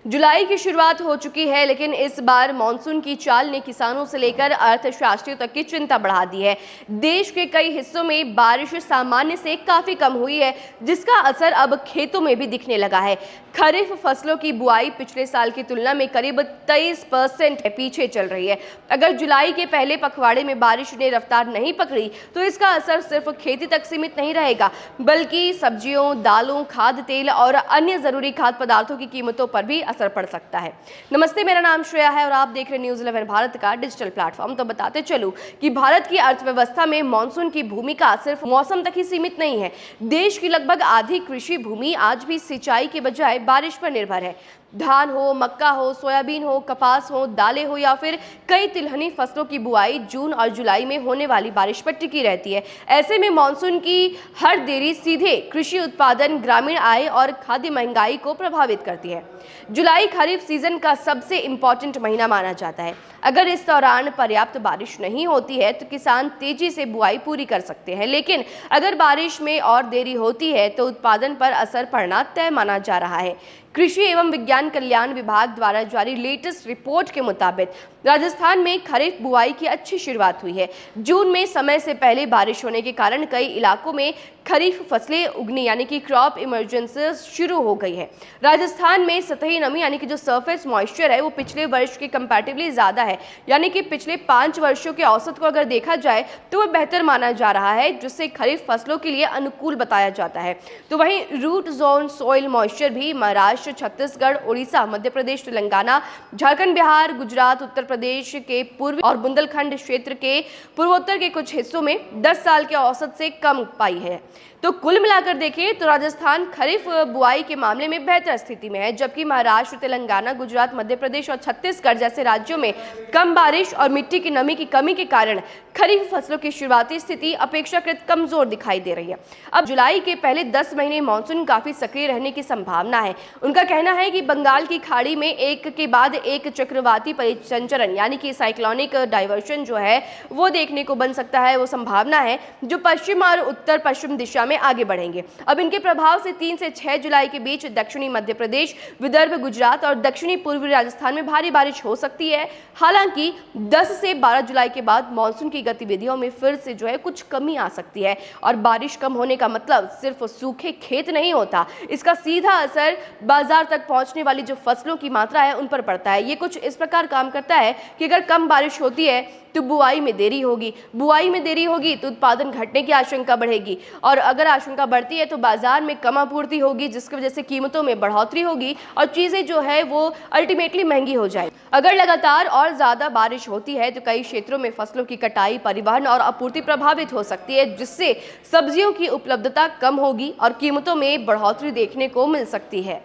जुलाई की शुरुआत हो चुकी है, लेकिन इस बार मानसून की चाल ने किसानों से लेकर अर्थशास्त्रियों तक की चिंता बढ़ा दी है। देश के कई हिस्सों में बारिश सामान्य से काफी कम हुई है, जिसका असर अब खेतों में भी दिखने लगा है। खरीफ फसलों की बुआई पिछले साल की तुलना में करीब 23% पीछे चल रही है। अगर जुलाई के पहले पखवाड़े में बारिश ने रफ्तार नहीं पकड़ी, तो इसका असर सिर्फ खेती तक सीमित नहीं रहेगा, बल्कि सब्जियों, दालों, खाद्य तेल और अन्य जरूरी खाद्य पदार्थों की कीमतों पर भी असर पड़ सकता है। नमस्ते, मेरा नाम श्रेया है और आप देख रहे हैं न्यूज़ 11 भारत का डिजिटल प्लेटफॉर्म। तो बताते चलूं कि भारत की अर्थव्यवस्था में मानसून की भूमिका सिर्फ मौसम तक ही सीमित नहीं है। देश की लगभग आधी कृषि भूमि आज भी सिंचाई के बजाय बारिश पर निर्भर है। धान हो, मक्का हो, सोयाबीन हो, कपास हो, दालें हो या फिर कई तिलहनी फसलों की बुआई जून और जुलाई में होने वाली बारिश पर टिकी रहती है। ऐसे में मानसून की हर देरी सीधे कृषि उत्पादन, ग्रामीण आय और खाद्य महंगाई को प्रभावित करती है। जुलाई खरीफ सीजन का सबसे इम्पोर्टेंट महीना माना जाता है। अगर इस दौरान पर्याप्त बारिश नहीं होती है तो किसान तेजी से बुआई पूरी कर सकते हैं, लेकिन अगर बारिश में और देरी होती है तो उत्पादन पर असर पड़ना तय माना जा रहा है। कृषि एवं विज्ञान कल्याण विभाग द्वारा जारी लेटेस्ट रिपोर्ट के मुताबिक राजस्थान में खरीफ बुआई की अच्छी शुरुआत हुई है। जून में समय से पहले बारिश होने के कारण कई इलाकों में खरीफ फसलें उगनी यानी कि क्रॉप इमर्जेंसी शुरू हो गई है। राजस्थान में सतही नमी यानी कि जो सरफेस मॉइस्चर है वो पिछले वर्ष के कंपैरेटिवली ज़्यादा है, यानी कि पिछले 5 वर्षों के औसत को अगर देखा जाए तो वह बेहतर माना जा रहा है, जिससे खरीफ फसलों के लिए अनुकूल बताया जाता है। तो वहीं रूट जोन सॉइल मॉइस्चर भी महाराष्ट्र, छत्तीसगढ़, उड़ीसा, मध्य प्रदेश, तेलंगाना, झारखंड, बिहार, गुजरात, उत्तर प्रदेश के पूर्वी और बुंदेलखंड क्षेत्र के पूर्वोत्तर के कुछ हिस्सों में 10 साल के औसत से कम पाई है। तो कुल मिलाकर देखें तो राजस्थान खरीफ बुआई के मामले में बेहतर स्थिति में है, जबकि महाराष्ट्र, तेलंगाना, गुजरात, मध्य प्रदेश और छत्तीसगढ़ जैसे राज्यों में कम बारिश और मिट्टी की नमी की कमी के कारण खरीफ फसलों की शुरुआती स्थिति अपेक्षाकृत कमजोर दिखाई दे रही है। अब जुलाई के पहले 10 महीने मानसून काफी सक्रिय रहने की संभावना है। उनका कहना है कि बंगाल की खाड़ी में एक के बाद एक चक्रवाती परिसंचरण यानी कि साइक्लोनिक डाइवर्शन जो है वो देखने को बन सकता है। वो संभावना है जो पश्चिम और उत्तर पश्चिम दिशा में आगे बढ़ेंगे। अब इनके प्रभाव से 3 से 6 जुलाई के बीच दक्षिणी मध्य प्रदेश, विदर्भ, गुजरात और दक्षिणी पूर्वी राजस्थान में भारी बारिश हो सकती है। हालांकि 10 से 12 जुलाई के बाद मानसून की गतिविधियों में फिर से जो है कुछ कमी आ सकती है, और बारिश कम होने का मतलब सिर्फ सूखे खेत नहीं होता, इसका सीधा असर बाजार तक पहुंचने वाली जो फसलों की मात्रा है उन पर पड़ता है। ये कुछ इस प्रकार काम करता है कि अगर कम बारिश होती है तो बुआई में देरी होगी तो उत्पादन घटने की आशंका बढ़ेगी, और अगर आशंका बढ़ती है तो बाजार में कम आपूर्ति होगी, जिसकी वजह से कीमतों में बढ़ोतरी होगी और चीजें जो है वो अल्टीमेटली महंगी हो जाए। अगर लगातार और ज्यादा बारिश होती है तो कई क्षेत्रों में फसलों की कटाई, परिवहन और आपूर्ति प्रभावित हो सकती है, जिससे सब्जियों की उपलब्धता कम होगी और कीमतों में बढ़ोतरी देखने को मिल सकती है।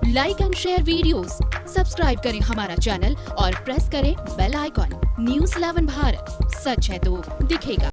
Like and share videos, subscribe करें हमारा चैनल और प्रेस करें बेल आइकॉन। न्यूज़ 11 भारत, सच है तो दिखेगा।